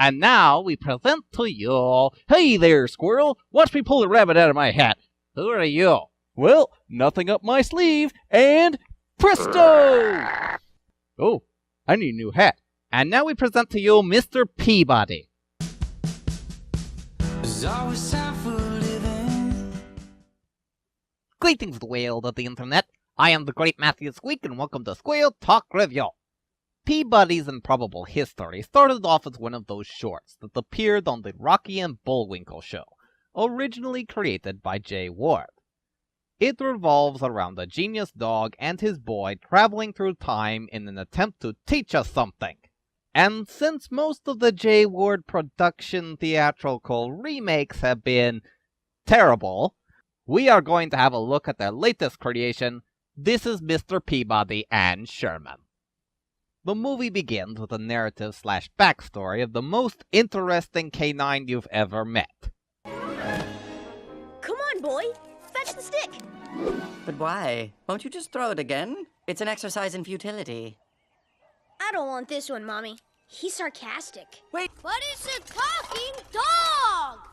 And now we present to you... Hey there, Squirrel! Watch me pull the rabbit out of my hat. Who are you? Well, nothing up my sleeve, and presto! Oh, I need a new hat. And now we present to you Mr. Peabody. Greetings, the world of the internet. I am the great Matthew Squeak, and welcome to Squirrel Talk Review. Peabody's Improbable History started off as one of those shorts that appeared on the Rocky and Bullwinkle show, originally created by Jay Ward. It revolves around a genius dog and his boy traveling through time in an attempt to teach us something. And since most of the Jay Ward production theatrical remakes have been terrible, we are going to have a look at their latest creation. This is Mr. Peabody and Sherman. The movie begins with a narrative/backstory of the most interesting canine you've ever met. Come on, boy! Fetch the stick! But why? Won't you just throw it again? It's an exercise in futility. I don't want this one, Mommy. He's sarcastic. Wait! But it's a talking dog!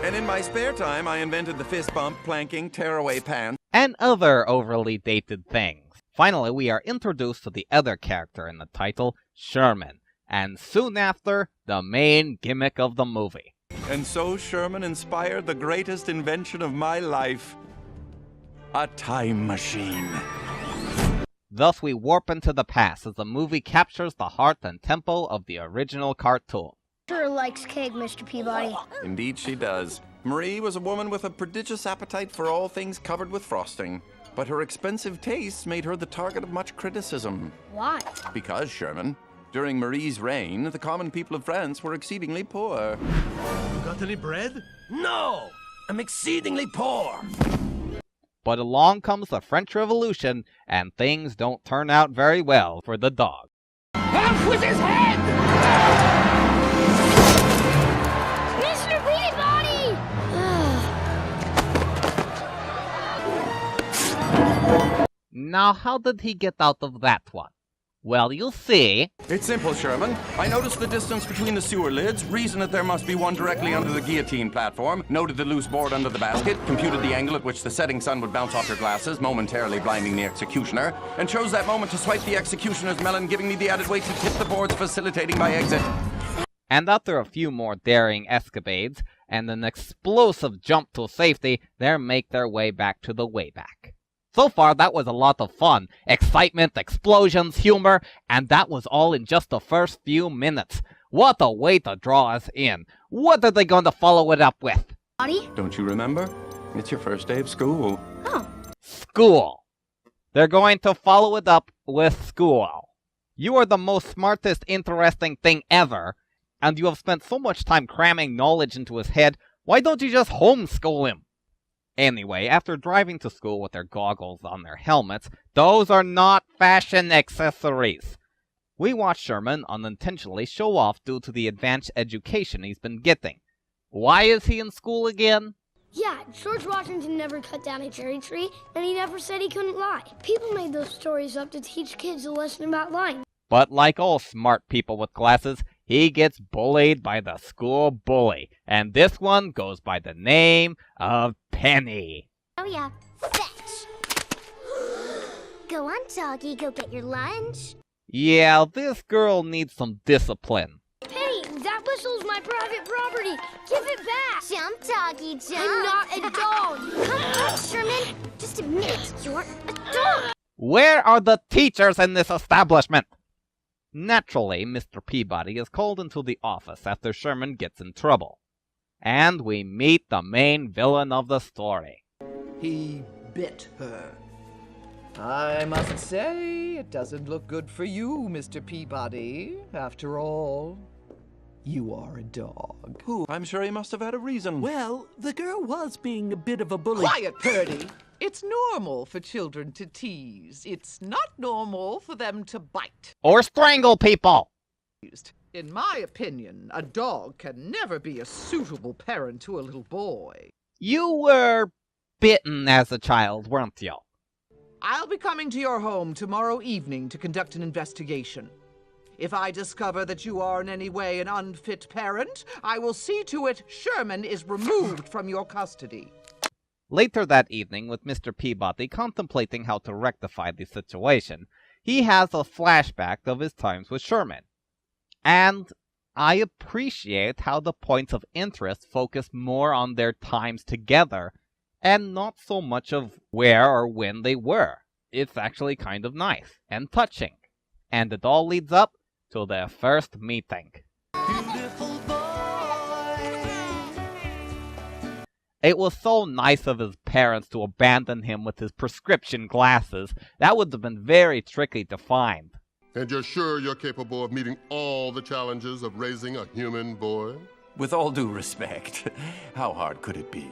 And in my spare time, I invented the fist bump, planking, tearaway pan. And other overly dated things. Finally, we are introduced to the other character in the title, Sherman, and soon after, the main gimmick of the movie. And so Sherman inspired the greatest invention of my life. A time machine. Thus we warp into the past as the movie captures the heart and tempo of the original cartoon. Sure likes cake, Mr. Peabody. Indeed she does. Marie was a woman with a prodigious appetite for all things covered with frosting. But her expensive tastes made her the target of much criticism. Why? Because, Sherman, during Marie's reign, the common people of France were exceedingly poor. Got any bread? No! I'm exceedingly poor! But along comes the French Revolution, and things don't turn out very well for the dog. Off with his head! Mr. Peabody! Now, how did he get out of that one? Well, you'll see. It's simple, Sherman. I noticed the distance between the sewer lids, reasoned that there must be one directly under the guillotine platform, noted the loose board under the basket, computed the angle at which the setting sun would bounce off your glasses, momentarily blinding the executioner, and chose that moment to swipe the executioner's melon, giving me the added weight to tip the boards, facilitating my exit. And after a few more daring escapades, and an explosive jump to safety, they make their way back to the Wayback. So far, that was a lot of fun. Excitement, explosions, humor, and that was all in just the first few minutes. What a way to draw us in. What are they going to follow it up with? Buddy? Don't you remember? It's your first day of school. Oh. School. They're going to follow it up with school. You are the most smartest, interesting thing ever, and you have spent so much time cramming knowledge into his head. Why don't you just homeschool him? Anyway, after driving to school with their goggles on their helmets, those are not fashion accessories. We watch Sherman unintentionally show off due to the advanced education he's been getting. Why is he in school again? Yeah, George Washington never cut down a cherry tree, and he never said he couldn't lie. People made those stories up to teach kids a lesson about lying. But like all smart people with glasses, he gets bullied by the school bully. And this one goes by the name of Penny. Oh yeah, fetch! Go on, doggy, go get your lunch. Yeah, this girl needs some discipline. Penny, that whistle's my private property. Give it back. Jump, doggy, jump! I'm not a dog. Come on, Sherman! Just admit it, you're a dog! Where are the teachers in this establishment? Naturally, Mr. Peabody is called into the office after Sherman gets in trouble. And we meet the main villain of the story. He bit her. I must say, it doesn't look good for you, Mr. Peabody. After all, you are a dog. Who? I'm sure he must have had a reason. Well, the girl was being a bit of a bully. Quiet, Purdy! It's normal for children to tease. It's not normal for them to bite. Or strangle people! In my opinion, a dog can never be a suitable parent to a little boy. You were bitten as a child, weren't you? I'll be coming to your home tomorrow evening to conduct an investigation. If I discover that you are in any way an unfit parent, I will see to it Sherman is removed from your custody. Later that evening, with Mr. Peabody contemplating how to rectify the situation, he has a flashback of his times with Sherman. And I appreciate how the points of interest focus more on their times together and not so much of where or when they were. It's actually kind of nice and touching. And it all leads up to their first meeting. It was so nice of his parents to abandon him with his prescription glasses. That would have been very tricky to find. And you're sure you're capable of meeting all the challenges of raising a human boy? With all due respect, how hard could it be?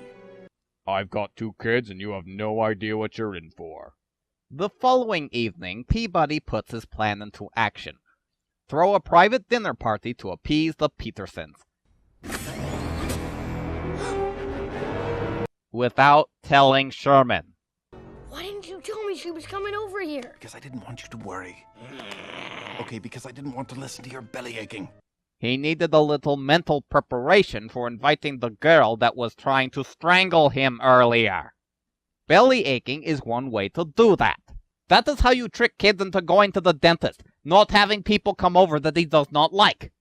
I've got 2 kids and you have no idea what you're in for. The following evening, Peabody puts his plan into action. Throw a private dinner party to appease the Petersons. Without telling Sherman. Why didn't you tell me she was coming over here? Because I didn't want you to worry. Okay, because I didn't want to listen to your belly aching. He needed a little mental preparation for inviting the girl that was trying to strangle him earlier. Belly aching is one way to do that. That is how you trick kids into going to the dentist, not having people come over that he does not like.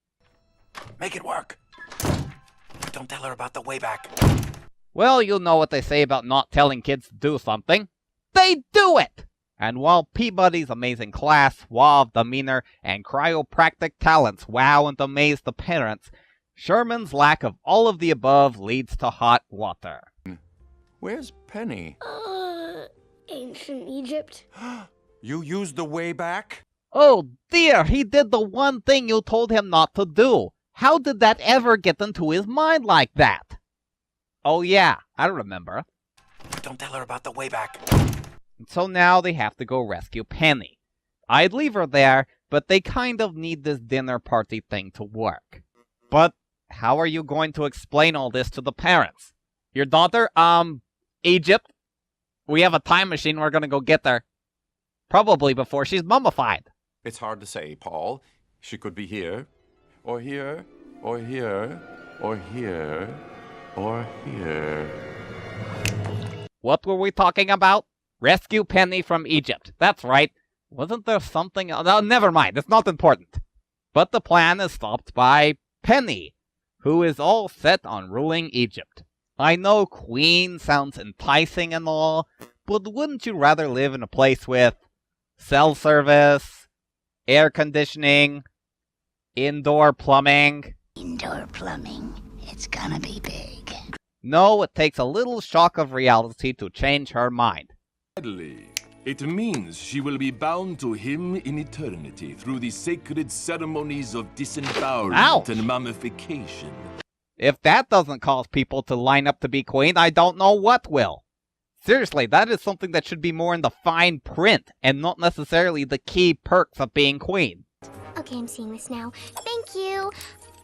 Make it work. Don't tell her about the way back. Well, you know what they say about not telling kids to do something. They do it! And while Peabody's amazing class, suave demeanor, and chiropractic talents wow and amaze the parents, Sherman's lack of all of the above leads to hot water. Where's Penny? Ancient Egypt. You used the way back? Oh dear, he did the one thing you told him not to do. How did that ever get into his mind like that? Oh yeah, I remember. Don't tell her about the way back. So now they have to go rescue Penny. I'd leave her there, but they kind of need this dinner party thing to work. But how are you going to explain all this to the parents? Your daughter, Egypt? We have a time machine, we're gonna go get her. Probably before she's mummified. It's hard to say, Paul. She could be here, or here, or here, or here, or here. What were we talking about? Rescue Penny from Egypt. That's right. Wasn't there something? No, never mind. It's not important. But the plan is stopped by Penny, who is all set on ruling Egypt. I know Queen sounds enticing and all, but wouldn't you rather live in a place with cell service, air conditioning, indoor plumbing? Indoor plumbing. It's gonna be big. No, it takes a little shock of reality to change her mind. It means she will be bound to him in eternity through the sacred ceremonies of disembowelment Ouch. and mummification. If that doesn't cause people to line up to be queen, I don't know what will. Seriously, that is something that should be more in the fine print, and not necessarily the key perks of being queen. Okay, I'm seeing this now. Thank you.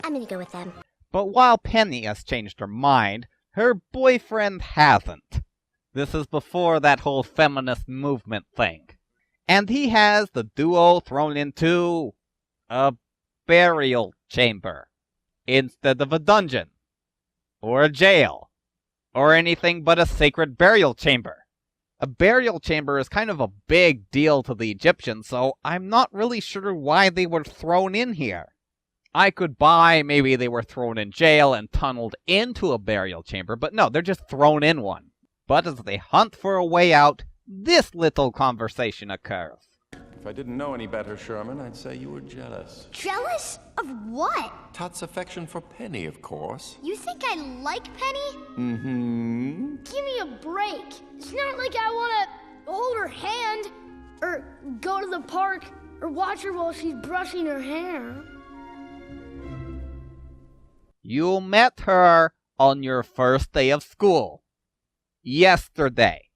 I'm gonna go with them. But while Penny has changed her mind, her boyfriend hasn't. This is before that whole feminist movement thing. And he has the duo thrown into a burial chamber instead of a dungeon, or a jail, or anything but a sacred burial chamber. A burial chamber is kind of a big deal to the Egyptians, so I'm not really sure why they were thrown in here. I could buy maybe they were thrown in jail and tunneled into a burial chamber, but no, they're just thrown in one. But as they hunt for a way out, this little conversation occurs. If I didn't know any better, Sherman, I'd say you were jealous. Jealous of what? Tut's affection for Penny, of course. You think I like Penny? Mm-hmm. Give me a break. It's not like I want to hold her hand, or go to the park, or watch her while she's brushing her hair. You met her on your first day of school. Yesterday.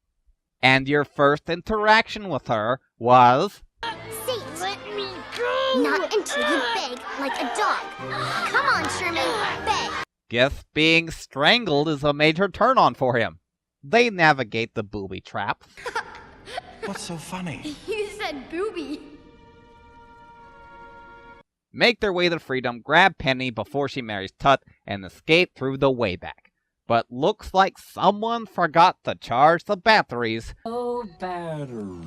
And your first interaction with her was... Sit. Let me go. Not until you beg like a dog. Come on, Sherman. Beg. Guess being strangled is a major turn-on for him. They navigate the booby traps. What's so funny? You said booby. make their way to freedom, grab Penny before she marries Tut, and escape through the Wayback. But looks like someone forgot to charge the batteries. Oh, battery.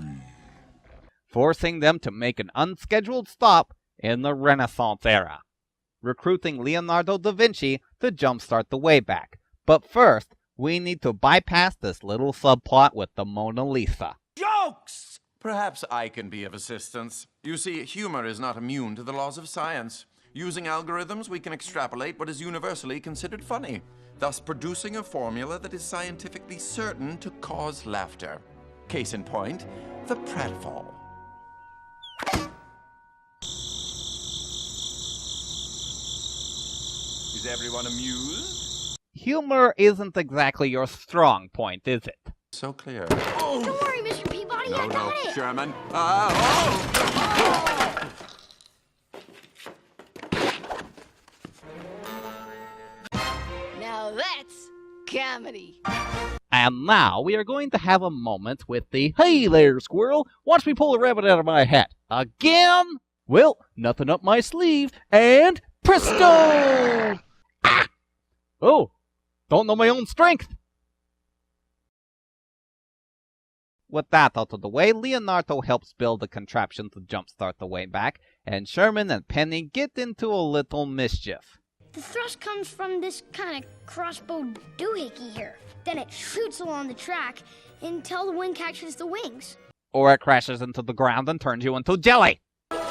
Forcing them to make an unscheduled stop in the Renaissance era, recruiting Leonardo da Vinci to jumpstart the Wayback. But first, we need to bypass this little subplot with the Mona Lisa. Jokes! Perhaps I can be of assistance. You see, humor is not immune to the laws of science. Using algorithms, we can extrapolate what is universally considered funny, thus producing a formula that is scientifically certain to cause laughter. Case in point, the pratfall. Is everyone amused? Humor isn't exactly your strong point, is it? So clear. Don't worry, Mr. Peabody, I got it! Sherman. Now that's comedy. And now we are going to have a moment with the "Hey there, Squirrel, watch me pull a rabbit out of my hat." Again? Well, nothing up my sleeve, and presto! Ah! Oh, don't know my own strength. With that out of the way, Leonardo helps build a contraption to jumpstart the Wayback, and Sherman and Penny get into a little mischief. The thrust comes from this kind of crossbow doohickey here. Then it shoots along the track until the wind catches the wings. Or it crashes into the ground and turns you into jelly. This is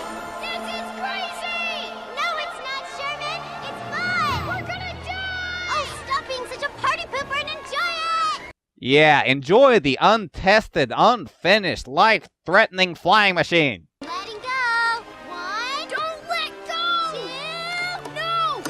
crazy! No, it's not, Sherman. It's fun. We're gonna die! Oh, stop being such a party pooper and enjoy it! Yeah, enjoy the untested, unfinished, life-threatening flying machine. Letting go. 1. Don't let go! 2. No!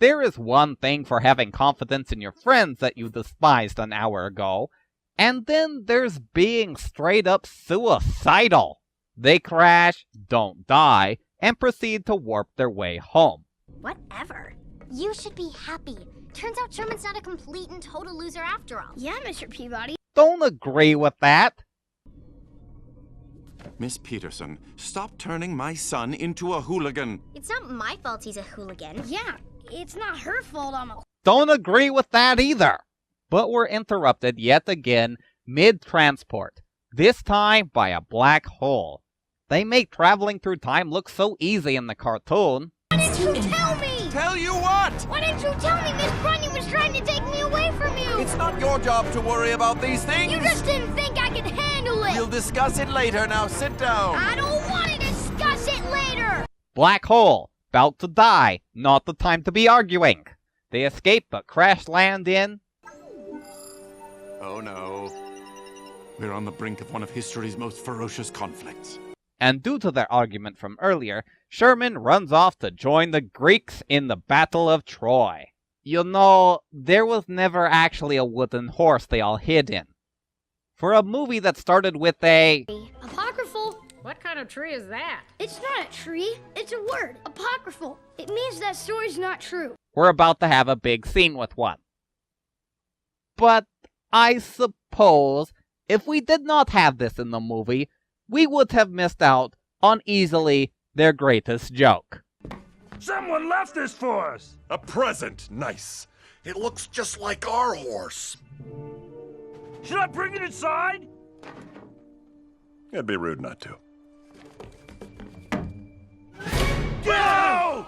There is one thing for having confidence in your friends that you despised an hour ago, and then there's being straight up suicidal. They crash, don't die, and proceed to warp their way home. Whatever. You should be happy. Turns out Sherman's not a complete and total loser after all. Yeah, Mr. Peabody. Don't agree with that. Miss Peterson, stop turning my son into a hooligan. It's not my fault he's a hooligan. Yeah, it's not her fault I'm a... Don't agree with that either. But we're interrupted yet again mid-transport, this time by a black hole. They make traveling through time look so easy in the cartoon. Why didn't you tell me? Tell you what? Why didn't you tell me Miss Brunion was trying to take me away from you? It's not your job to worry about these things. You just didn't think I could handle it. We'll discuss it later. Now sit down. I don't want to discuss it later. Black hole, about to die, not the time to be arguing. They escape but crash land in... Oh no. We're on the brink of one of history's most ferocious conflicts. And due to their argument from earlier, Sherman runs off to join the Greeks in the Battle of Troy. You know, there was never actually a wooden horse they all hid in. For a movie that started with a... Apocryphal? What kind of tree is that? It's not a tree. It's a word. Apocryphal. It means that story's not true. We're about to have a big scene with one. But I suppose if we did not have this in the movie, we would have missed out on easily their greatest joke. Someone left this for us! A present. Nice. It looks just like our horse. Should I bring it inside? It'd be rude not to. Go!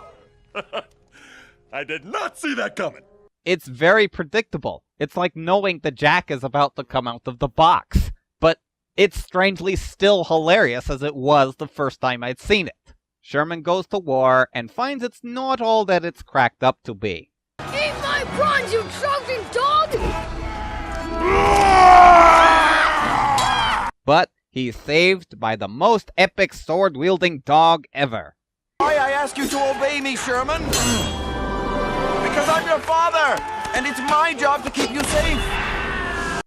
I did not see that coming. It's very predictable. It's like knowing the Jack is about to come out of the box. But it's strangely still hilarious as it was the first time I'd seen it. Sherman goes to war and finds it's not all that it's cracked up to be. Eat my bronze, you Trojan dog! But he's saved by the most epic sword-wielding dog ever. Why I ask you to obey me, Sherman? Because I'm your father, and it's my job to keep you safe.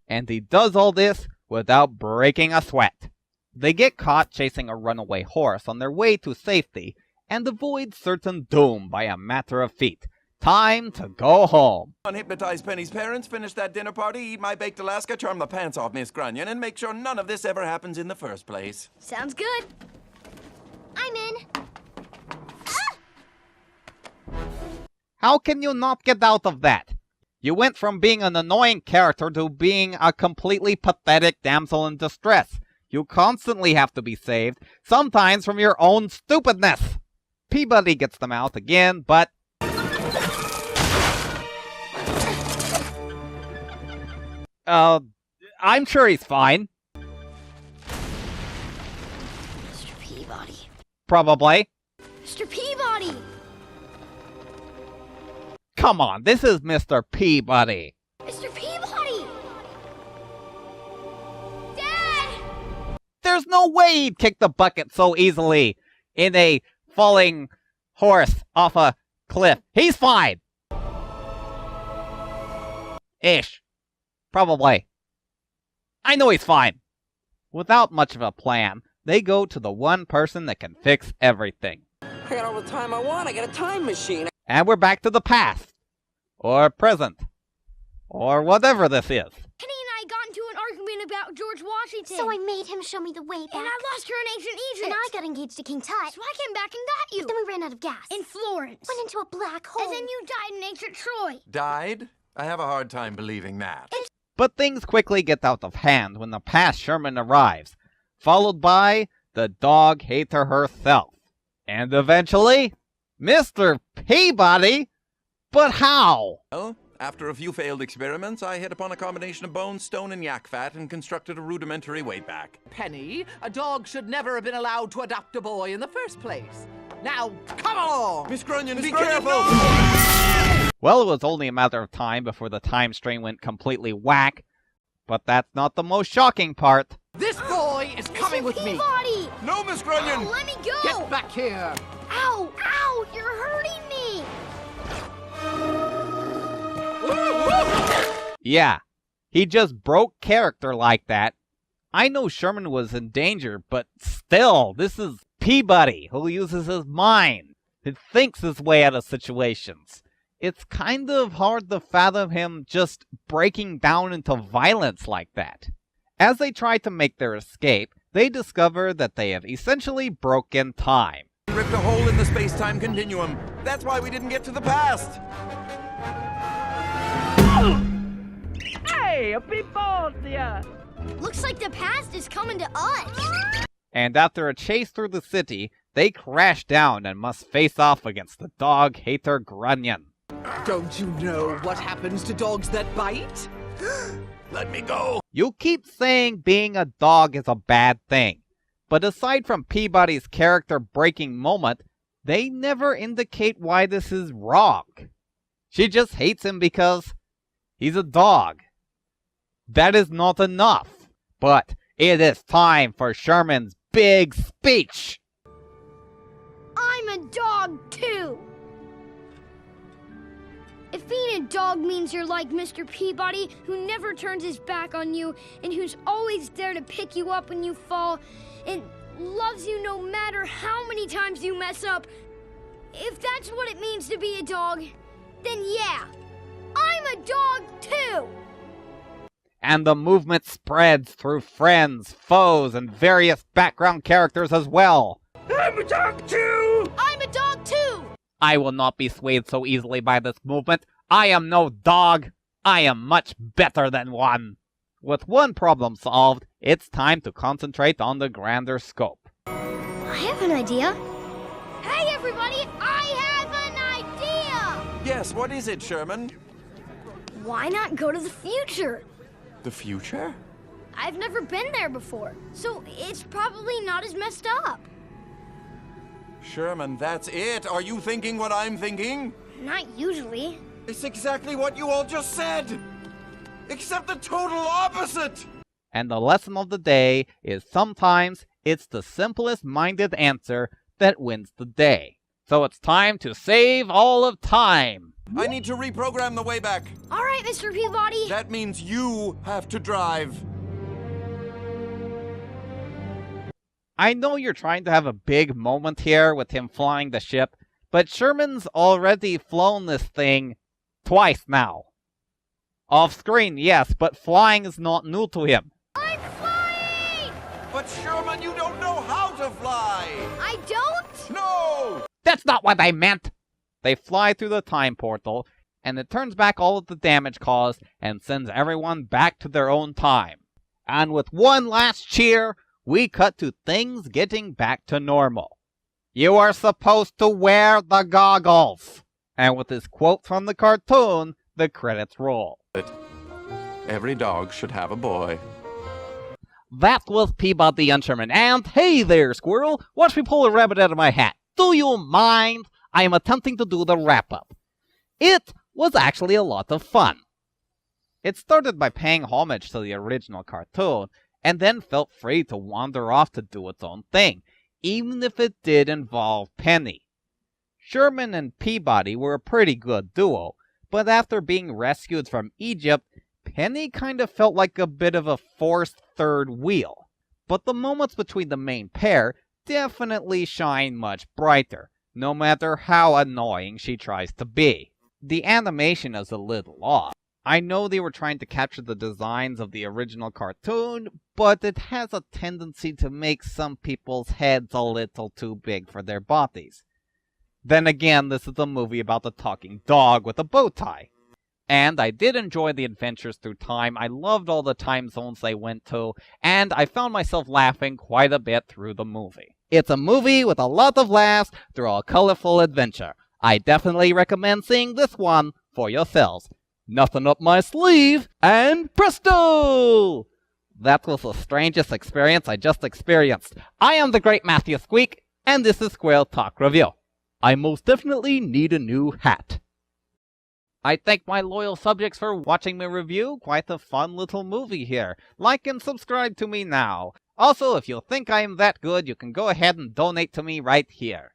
And he does all this without breaking a sweat. They get caught chasing a runaway horse on their way to safety and avoid certain doom by a matter of feet, Time to go home. Unhypnotize Penny's parents, finish that dinner party, eat my baked Alaska, charm the pants off Miss Grunion, and make sure none of this ever happens in the first place. Sounds good. I'm in. How can you not get out of that? You went from being an annoying character to being a completely pathetic damsel in distress. You constantly have to be saved, sometimes from your own stupidness. Peabody gets them out again, but... I'm sure he's fine. Mr. Peabody. Probably. Mr. Peabody! Come on, this is Mr. Peabody. Mr. Peabody! Dad! There's no way he'd kick the bucket so easily in a falling horse off a cliff. He's fine. Ish. Probably. I know he's fine. Without much of a plan, they go to the one person that can fix everything. I got all the time I want. I got a time machine. And we're back to the past. Or present. Or whatever this is. Penny and I got into an argument about George Washington. So I made him show me the way back. And I lost her in ancient Egypt. And I got engaged to King Tut. So I came back and got you. But then we ran out of gas. In Florence. Went into a black hole. And then you died in ancient Troy. Died? I have a hard time believing that. But things quickly get out of hand when the past Sherman arrives, followed by the dog hater herself. And eventually, Mr. Peabody? But how? Well, after a few failed experiments, I hit upon a combination of bone, stone, and yak fat and constructed a rudimentary weight back. Penny, a dog should never have been allowed to adopt a boy in the first place. Now, come along! Miss Grunion, be Grunion, careful! no! Well, it was only a matter of time before the time strain went completely whack, but that's not the most shocking part. This boy is coming with me! Peabody! No, Miss Grunion! Oh, let me go! Get back here! Ow! Ow! You're hurting me! Yeah, he just broke character like that. I know Sherman was in danger, but still, this is Peabody, who uses his mind. He thinks his way out of situations. It's kind of hard to fathom him just breaking down into violence like that. As they try to make their escape, they discover that they have essentially broken time. Ripped a hole in the space-time continuum. That's why we didn't get to the past. Hey, a people here! Looks like the past is coming to us. And after a chase through the city, they crash down and must face off against the dog hater Grunion. Don't you know what happens to dogs that bite? Let me go! You keep saying being a dog is a bad thing, but aside from Peabody's character-breaking moment, they never indicate why this is wrong. She just hates him because he's a dog. That is not enough, but it is time for Sherman's big speech. I'm a dog, too. If being a dog means you're like Mr. Peabody, who never turns his back on you, and who's always there to pick you up when you fall, and loves you no matter how many times you mess up, if that's what it means to be a dog, then yeah, I'm a dog too! And the movement spreads through friends, foes, and various background characters as well. I'm a dog too! I'm a dog too! I will not be swayed so easily by this movement. I am no dog. I am much better than one. With one problem solved, it's time to concentrate on the grander scope. I have an idea. Hey everybody, I have an idea! Yes, what is it, Sherman? Why not go to the future? The future? I've never been there before, so it's probably not as messed up. Sherman, that's it. Are you thinking what I'm thinking? Not usually. It's exactly what you all just said! Except the total opposite! And the lesson of the day is sometimes it's the simplest minded answer that wins the day. So it's time to save all of time. I need to reprogram the way back. All right, Mr. Peabody. That means you have to drive. I know you're trying to have a big moment here with him flying the ship, But Sherman's already flown this thing twice now. Off screen, yes, but flying is not new to him. I'm flying! But Sherman, you don't know how to fly! I don't? No! That's not what I meant! They fly through the time portal, and it turns back all of the damage caused and sends everyone back to their own time. And with one last cheer, we cut to things getting back to normal. You are supposed to wear the goggles! And with this quote from the cartoon, the credits roll. Every dog should have a boy. That was Peabody and Sherman, and hey there, Squirrel! Watch me pull a rabbit out of my hat. Do you mind? I am attempting to do the wrap-up. It was actually a lot of fun. It started by paying homage to the original cartoon, and then felt free to wander off to do its own thing, even if it did involve Penny. Sherman and Peabody were a pretty good duo, but after being rescued from Egypt, Penny kind of felt like a bit of a forced third wheel. But the moments between the main pair definitely shine much brighter, no matter how annoying she tries to be. The animation is a little off. I know they were trying to capture the designs of the original cartoon, but it has a tendency to make some people's heads a little too big for their bodies. Then again, this is a movie about a talking dog with a bow tie. And I did enjoy the adventures through time. I loved all the time zones they went to, and I found myself laughing quite a bit through the movie. It's a movie with a lot of laughs through a colorful adventure. I definitely recommend seeing this one for yourselves. Nothing up my sleeve, and presto! That was the strangest experience I just experienced. I am the great Matthew Squeak, and this is Squirrel Talk Review. I most definitely need a new hat. I thank my loyal subjects for watching me review quite a fun little movie here. Like and subscribe to me now. Also, if you think I am that good, you can go ahead and donate to me right here.